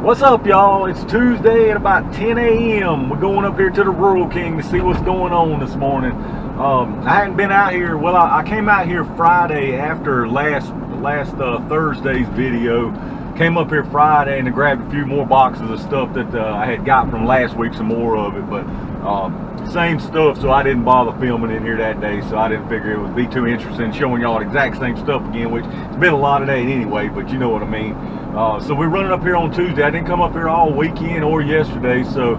What's up, y'all? It's Tuesday at about 10 a.m. We're going up here to the Rural King to see what's going on this morning. I hadn't been out here. Well, I came out here Friday after last Thursday's video. Came up here Friday and grabbed a few more boxes of stuff that I had got from last week, some more of it, but same stuff, so I didn't bother filming in here that day, so I didn't figure it would be too interesting showing y'all the exact same stuff again, which it's been a lot of that anyway, but you know what I mean. So we're running up here on Tuesday. I didn't come up here all weekend or yesterday, so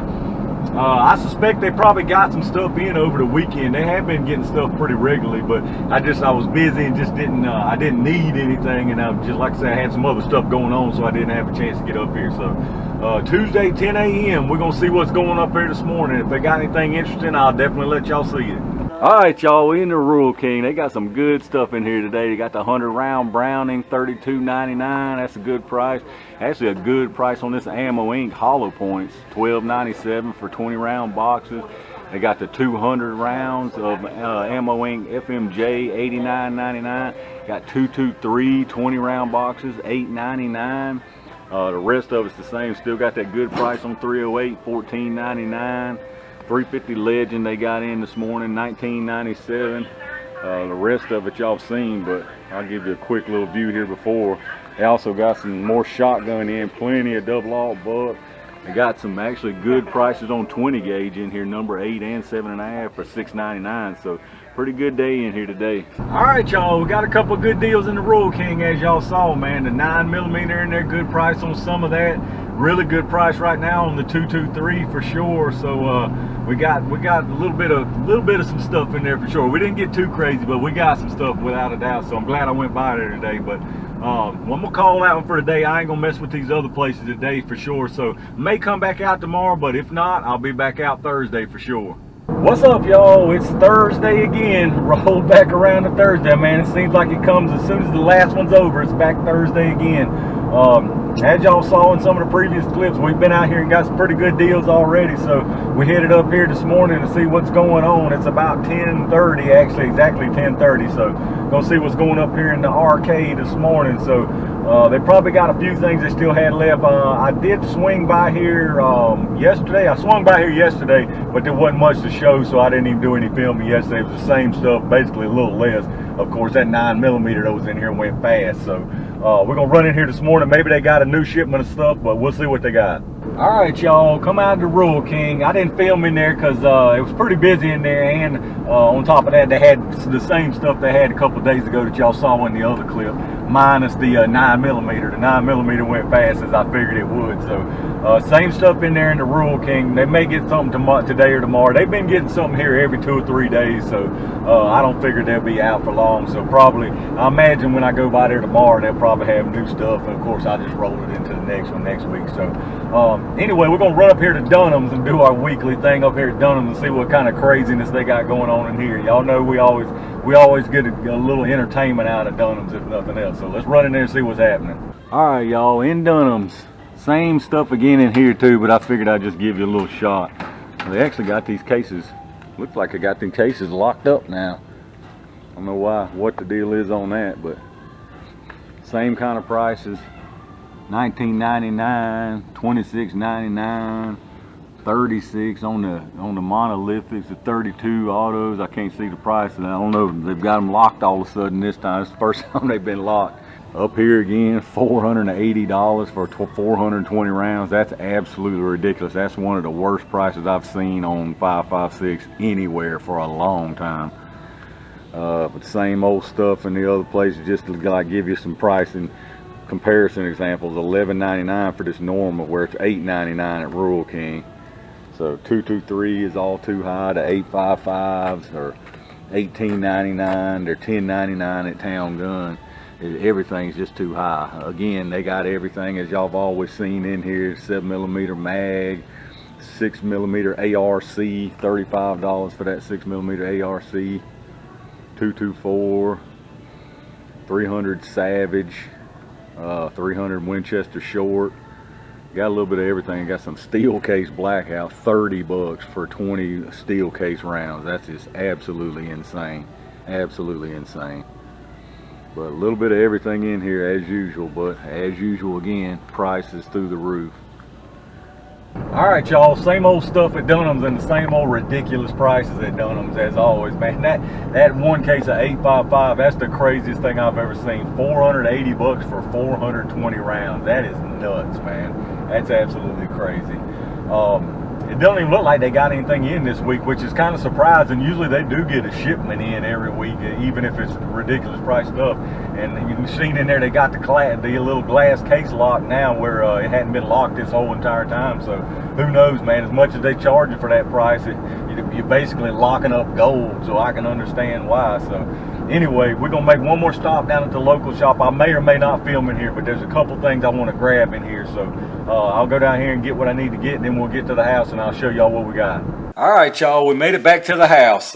I suspect they probably got some stuff in over the weekend. They have been getting stuff pretty regularly, but I was busy and just didn't I didn't need anything, and just like I said, I had some other stuff going on, so I didn't have a chance to get up here. So Tuesday 10 a.m. we're gonna see what's going up here this morning. If they got anything interesting, I'll definitely let y'all see it. All right, y'all, we in the Rural King. They got some good stuff in here today. They got the 100-round Browning, $32.99. That's a good price. Actually, a good price on this Ammo Inc. hollow points, $12.97 for 20-round boxes. They got the 200 rounds of Ammo Inc. FMJ, $89.99. Got 223 20-round boxes, $8.99. The rest of it's the same. Still got that good price on 308, $14.99. 350 Legend they got in this morning, $19.97. The rest of it y'all seen, but I'll give you a quick little view here before. They also got some more shotgun in, plenty of double aught buck. They got some actually good prices on 20 gauge in here, number 8 and 7.5 for $6.99. So pretty good day in here today. All right, y'all, we got a couple of good deals in the Rural King, as y'all saw, man. The 9mm in there, good price on some of that. Really good price right now on the 223 for sure. So we got a little bit of some stuff in there for sure. We didn't get too crazy, but we got some stuff without a doubt. So I'm glad I went by there today. But I'm gonna call that one for today. I ain't gonna mess with these other places today for sure. So may come back out tomorrow, but if not, I'll be back out Thursday for sure. What's up, y'all? It's Thursday again. Rolled back around to Thursday, man. It seems like it comes as soon as the last one's over. It's back Thursday again. As y'all saw in some of the previous clips, we've been out here and got some pretty good deals already. So we headed up here this morning to see what's going on. It's about 10:30, actually, exactly 10:30. So gonna see what's going up here in the arcade this morning. So they probably got a few things they still had left. I did swing by here yesterday. I swung by here yesterday, but there wasn't much to show, so I didn't even do any filming yesterday. It was the same stuff, basically a little less. Of course, that 9mm that was in here went fast. So we're gonna run in here this morning. Maybe they got a new shipment of stuff, but we'll see what they got. All right, y'all, come out to the Rural King. I didn't film in there because it was pretty busy in there, and on top of that, they had the same stuff they had a couple of days ago that y'all saw in the other clip, minus the 9mm. The 9mm went fast as I figured it would. So same stuff in there in the Rural King. They may get something today or tomorrow. They've been getting something here every 2 or 3 days, so I don't figure they'll be out for long. So probably, I imagine when I go by there tomorrow, they'll probably have new stuff, and of course I'll just roll it into the next one next week. So anyway, we're gonna run up here to Dunham's and do our weekly thing up here at Dunham's and see what kind of craziness they got going on in here. Y'all know we always get a little entertainment out of Dunham's, if nothing else. So let's run in there and see what's happening. All right, y'all, in Dunham's, same stuff again in here too, but I figured I'd just give you a little shot. They actually got these cases. Looks like they got them cases locked up now. I don't know what the deal is on that, but same kind of prices. $19.99, $26.99, $36 on the monolithics, the 32 autos. I can't see the price, and I don't know if they've got them locked all of a sudden this time. It's the first time they've been locked. Up here again, $480 for 420 rounds. That's absolutely ridiculous. That's one of the worst prices I've seen on 5.56 anywhere for a long time. But same old stuff in the other places, just to like give you some pricing comparison examples. $11.99 for this normal, where it's $8.99 at Rural King. So 223 is all too high. The 8.55s are $18.99. They're $10.99 at Town Gun. Everything's just too high. Again, they got everything as y'all have always seen in here. 7mm mag, 6mm ARC, $35 for that 6mm ARC. 224, 300 Savage, 300 Winchester short. Got a little bit of everything. Got some steel case blackout, $30 for 20 steel case rounds. That's just absolutely insane. Absolutely insane. But a little bit of everything in here as usual, but as usual again, prices through the roof. All right, y'all, same old stuff at Dunham's and the same old ridiculous prices at Dunham's as always, man. That one case of 855, that's the craziest thing I've ever seen. 480 bucks for 420 rounds. That is nuts, man. That's absolutely crazy. It doesn't even look like they got anything in this week, which is kind of surprising. Usually they do get a shipment in every week, even if it's ridiculous price stuff. And you've seen in there they got the little glass case lock now where it hadn't been locked this whole entire time. So who knows, man? As much as they charge you for that price, you're basically locking up gold. So I can understand why. So anyway, we're gonna make one more stop down at the local shop. I may or may not film in here, but there's a couple things I want to grab in here. So I'll go down here and get what I need to get, and then we'll get to the house and I'll show y'all what we got. All right, y'all, we made it back to the house.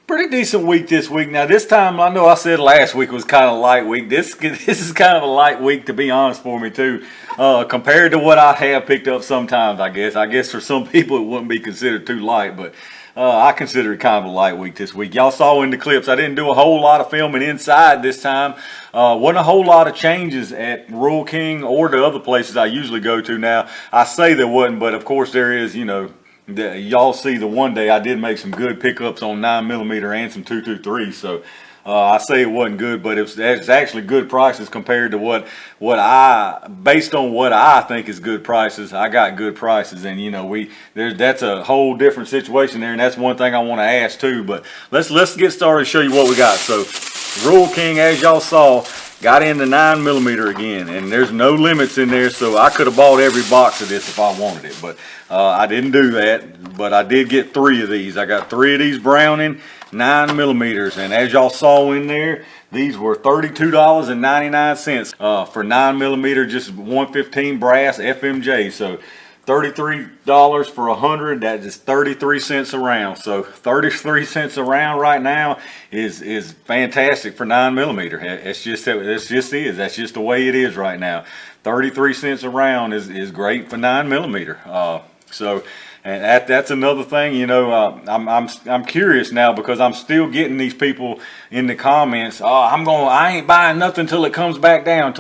Pretty decent week this week. Now this time, I know I said last week was kind of a light week. This is kind of a light week, to be honest, for me too, compared to what I have picked up sometimes. I guess for some people it wouldn't be considered too light, but I consider it kind of a light week this week. Y'all saw in the clips, I didn't do a whole lot of filming inside this time. Wasn't a whole lot of changes at Rural King or the other places I usually go to. Now, I say there wasn't, but of course there is, you know. Y'all see the one day I did make some good pickups on 9mm and some 223. So I say it wasn't good, but it's actually good prices compared to what based on what I think is good prices. I got good prices, and you know that's a whole different situation there, and that's one thing I want to ask too. But let's get started and show you what we got. So Rural King, as y'all saw, got into 9mm again, and there's no limits in there, so I could have bought every box of this if I wanted it, but I didn't do that. But I did get 3 of these. I got 3 of these Browning 9mm, and as y'all saw in there, these were $32.99 for 9mm, just 115 brass FMJ. So $33 for 100, that is 33 cents a round. So 33 cents a round right now is fantastic for 9mm. That's just the way it is right now. 33 cents a round is great for 9mm. So, and that's another thing, you know. I'm curious now because I'm still getting these people in the comments. I ain't buying nothing till it comes back down.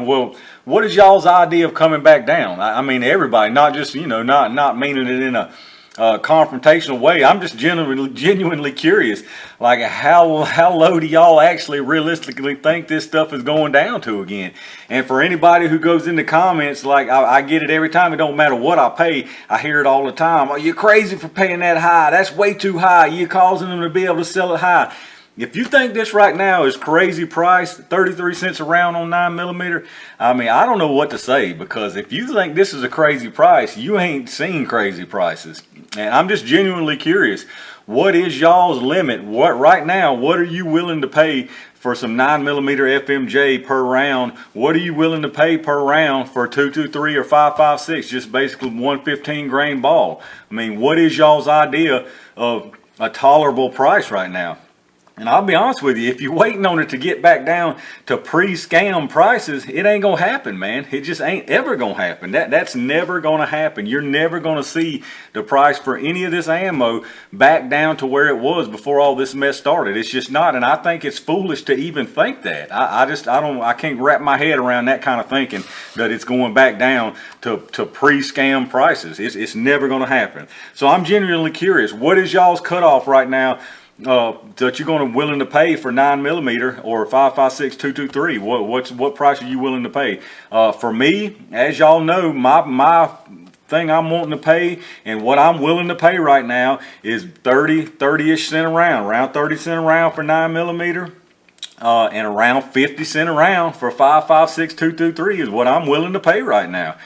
Well, what is y'all's idea of coming back down? I mean, everybody, not just, you know, not meaning it in a confrontational way. I'm just genuinely curious, like how low do y'all actually realistically think this stuff is going down to again? And for anybody who goes in the comments, like I get it every time. It don't matter what I pay. I hear it all the time. Oh, you're crazy for paying that high. That's way too high. You're causing them to be able to sell it high. If you think this right now is crazy price, 33 cents a round on 9mm, I mean, I don't know what to say, because if you think this is a crazy price, you ain't seen crazy prices. And I'm just genuinely curious, what is y'all's limit? Right now, what are you willing to pay for some 9mm FMJ per round? What are you willing to pay per round for 223 or 556, just basically 115 grain ball? I mean, what is y'all's idea of a tolerable price right now? And I'll be honest with you, if you're waiting on it to get back down to pre-scam prices, it ain't going to happen, man. It just ain't ever going to happen. That's never going to happen. You're never going to see the price for any of this ammo back down to where it was before all this mess started. It's just not, and I think it's foolish to even think that. I can't wrap my head around that kind of thinking, that it's going back down to pre-scam prices. It's never going to happen. So I'm genuinely curious, what is y'all's cutoff right now that you're going to willing to pay for 9mm or 556 223? What price are you willing to pay? For me, as y'all know, my thing I'm wanting to pay and what I'm willing to pay right now is 30-ish cent a round, around 30 cent a round for 9mm. And around 50 cent a round for 556 223 is what I'm willing to pay right now.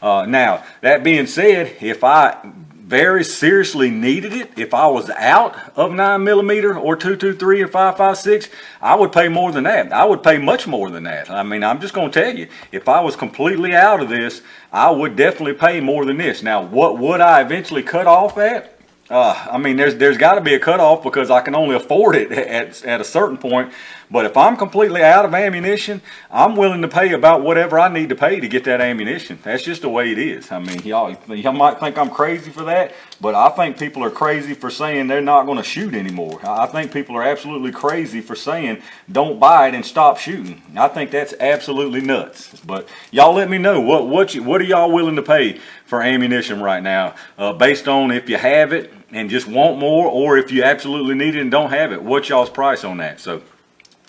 Now, that being said, if I very seriously needed it, if I was out of 9mm or 223 or 556, I would pay more than that. I would pay much more than that. I mean, I'm just going to tell you, if I was completely out of this, I would definitely pay more than this. Now, what would I eventually cut off at? I mean, there's got to be a cutoff, because I can only afford it at a certain point. But if I'm completely out of ammunition, I'm willing to pay about whatever I need to pay to get that ammunition. That's just the way it is. I mean, y'all might think I'm crazy for that, but I think people are crazy for saying they're not going to shoot anymore. I think people are absolutely crazy for saying don't buy it and stop shooting. I think that's absolutely nuts. But y'all let me know what are y'all willing to pay for ammunition right now, based on if you have it and just want more, or if you absolutely need it and don't have it. What's y'all's price on that? So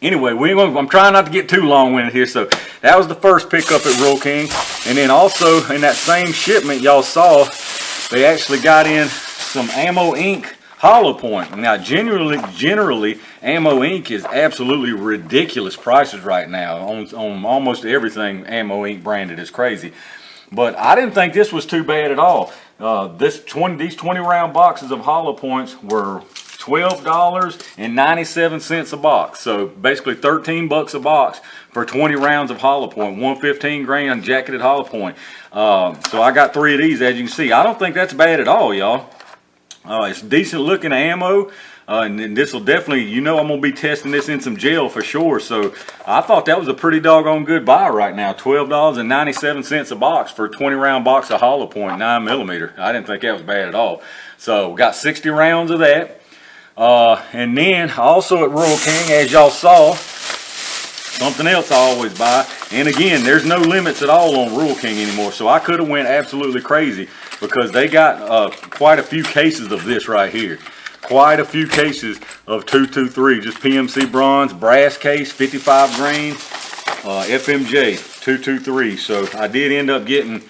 anyway, I'm trying not to get too long-winded here. So that was the first pickup at Rural King. And then also in that same shipment y'all saw, they actually got in some Ammo Inc. hollow point. Now generally Ammo Inc. is absolutely ridiculous prices right now on almost everything Ammo Inc. branded. Is crazy. But I didn't think this was too bad at all. These 20 round boxes of hollow points were $12.97 a box. So basically 13 bucks a box for 20 rounds of hollow point, 115 grain jacketed hollow point. So I got 3 of these, as you can see. I don't think that's bad at all, y'all. It's decent looking ammo. And this will definitely, you know, I'm going to be testing this in some gel for sure. So I thought that was a pretty doggone good buy right now. $12.97 a box for a 20 round box of hollow point 9mm. I didn't think that was bad at all. So we got 60 rounds of that. And then also at Rural King, as y'all saw, something else I always buy. And again, there's no limits at all on Rural King anymore. So I could have went absolutely crazy because they got quite a few cases of this right here. Quite a few cases of 223, just PMC bronze, brass case, 55 grain, FMJ 223. So I did end up getting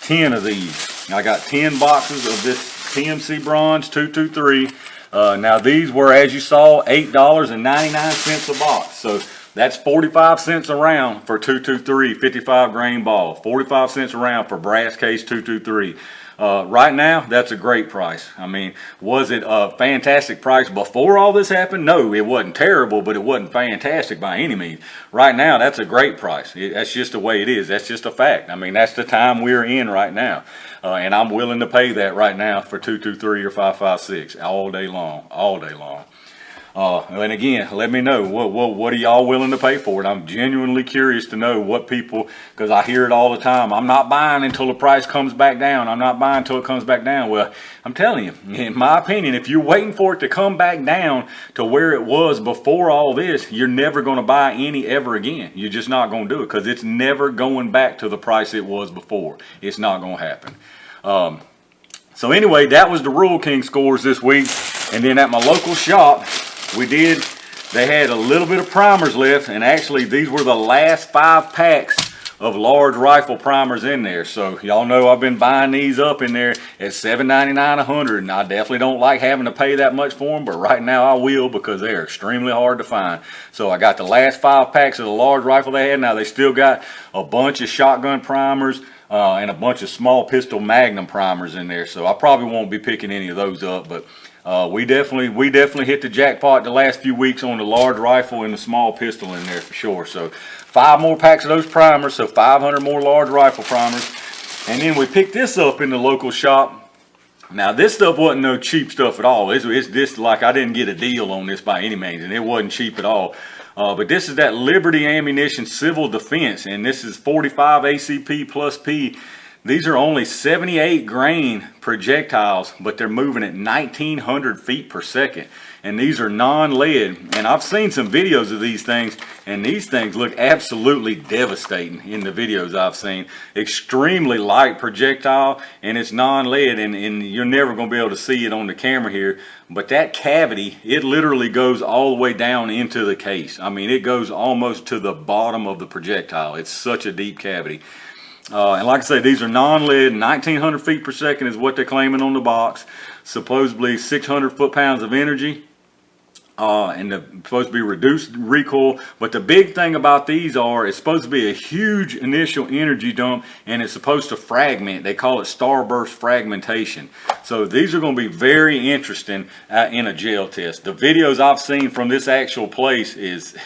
10 of these. I got 10 boxes of this PMC bronze 223. Now these were, as you saw, $8.99 a box. So that's 45 cents a round for 223 55 grain ball. 45 cents a round for brass case 223. Right now, that's a great price. I mean, was it a fantastic price before all this happened? No, it wasn't terrible, but it wasn't fantastic by any means. Right now, that's a great price. That's just the way it is. That's just a fact. I mean, that's the time we're in right now. And I'm willing to pay that right now for 223 or 556 all day long, all day long. And again, let me know what are y'all willing to pay for it. I'm genuinely curious to know what people, because I hear it all the time. I'm not buying until the price comes back down. I'm not buying until it comes back down. Well, I'm telling you, in my opinion, if you're waiting for it to come back down to where it was before all this, you're never going to buy any ever again. You're just not going to do it because it's never going back to the price it was before. It's not going to happen. So anyway, that was the Rural King scores this week. And then at my local shop, they had a little bit of primers left, and actually these were the last 5 packs of large rifle primers in there. So y'all know I've been buying these up in there at $7.99 $100, and I definitely don't like having to pay that much for them, but right now I will because they're extremely hard to find. So I got the last 5 packs of the large rifle they had. Now they still got a bunch of shotgun primers and a bunch of small pistol magnum primers in there, so I probably won't be picking any of those up, but we definitely hit the jackpot the last few weeks on the large rifle and the small pistol in there for sure. So 5 more packs of those primers, so 500 more large rifle primers. And then we picked this up in the local shop. Now this stuff wasn't no cheap stuff at all. It's this, like, I didn't get a deal on this by any means, and it wasn't cheap at all. But this is that Liberty Ammunition Civil Defense, and this is 45 ACP plus P. These are only 78 grain projectiles, but they're moving at 1900 feet per second. And these are non-lead. And I've seen some videos of these things, and these things look absolutely devastating in the videos I've seen. Extremely light projectile, and it's non-lead, and you're never going to be able to see it on the camera here. But that cavity, it literally goes all the way down into the case. I mean, it goes almost to the bottom of the projectile. It's such a deep cavity. And like I say, these are non-lead. 1900 feet per second is what they're claiming on the box. Supposedly 600 foot-pounds of energy. And they're supposed to be reduced recoil. But the big thing about these it's supposed to be a huge initial energy dump, and it's supposed to fragment. They call it starburst fragmentation. So these are going to be very interesting in a gel test. The videos I've seen from this actual place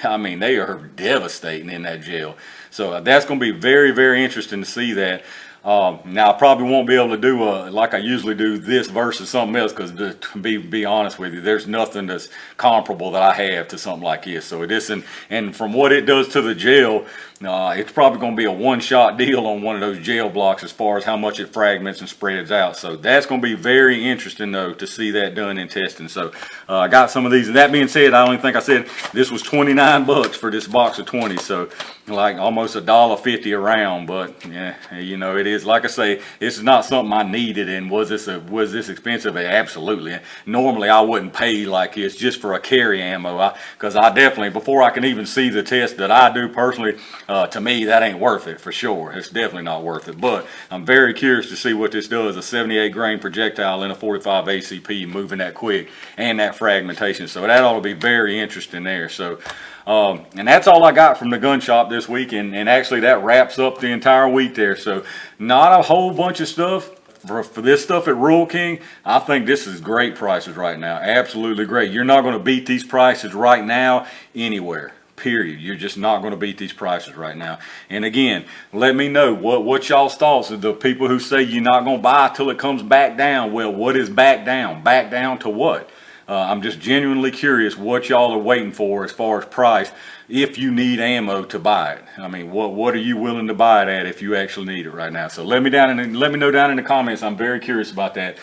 I mean, they are devastating in that gel. So that's going to be very, very interesting to see that. Now I probably won't be able to do like I usually do, this versus something else, because to be honest with you, there's nothing that's comparable that I have to something like this. So it isn't, and from what it does to the gel, it's probably going to be a one-shot deal on one of those gel blocks as far as how much it fragments and spreads out. So that's going to be very interesting though to see that done in testing. So I got some of these. And that being said, I only think I said this was 29 bucks for this box of 20. So like almost $1.50 a round. But yeah, you know, it is, like I say, this is not something I needed. And was this expensive? Absolutely. Normally I wouldn't pay like this just for a carry ammo, because I definitely, before I can even see the test that I do personally, to me that ain't worth it for sure. It's definitely not worth it. But I'm very curious to see what this does. A 78 grain projectile in a 45 ACP, moving that quick and that fragmentation. So that ought to be very interesting there. So and that's all I got from the gun shop this week, and actually that wraps up the entire week there. So not a whole bunch of stuff. For this stuff at Rural King, I think this is great prices right now. Absolutely great. You're not going to beat these prices right now anywhere. Period. You're just not going to beat these prices right now. And again, let me know what y'all's thoughts of the people who say you're not going to buy till it comes back down. Well, what is back down? Back down to what? I'm just genuinely curious what y'all are waiting for as far as price, if you need ammo to buy it. I mean, what are you willing to buy it at if you actually need it right now? So let me know down in the comments. I'm very curious about that.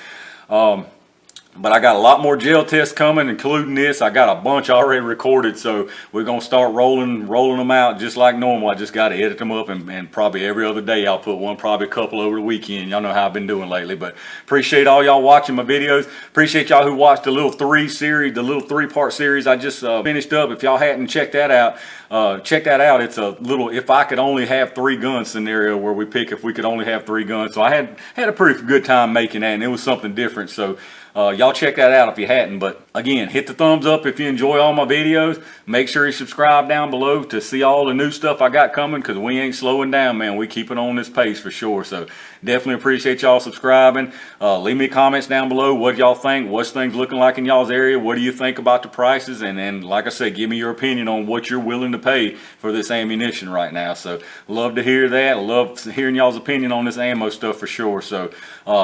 But I got a lot more gel tests coming, including this. I got a bunch already recorded, so we're going to start rolling them out just like normal. I just got to edit them up, and probably every other day I'll put one, probably a couple over the weekend. Y'all know how I've been doing lately. But appreciate all y'all watching my videos. Appreciate y'all who watched the little three-part series I just finished up. If y'all hadn't checked that out, check that out. It's a little if I could only have 3 guns scenario, where we pick if we could only have 3 guns. So I had a pretty good time making that, and it was something different. So y'all check that out if you hadn't. But again, hit the thumbs up if you enjoy all my videos. Make sure you subscribe down below to see all the new stuff I got coming, because we ain't slowing down, man. We keep it on this pace for sure. So definitely appreciate y'all subscribing. Leave me comments down below. What y'all think? What's things looking like in y'all's area? What do you think about the prices? And then, like I said, give me your opinion on what you're willing to pay for this ammunition right now. So love to hear that. Love hearing y'all's opinion on this ammo stuff for sure. So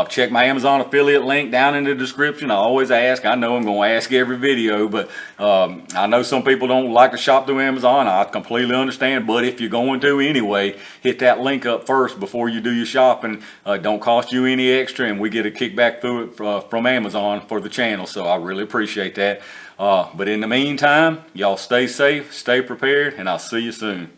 check my Amazon affiliate link down in the description. I always ask. I know I'm going to ask every video, but I know some people don't like to shop through Amazon. I completely understand. But if you're going to anyway, hit that link up first before you do your shopping. Don't cost you any extra, and we get a kickback through it from Amazon for the channel. So I really appreciate that. But in the meantime, y'all stay safe, stay prepared, and I'll see you soon.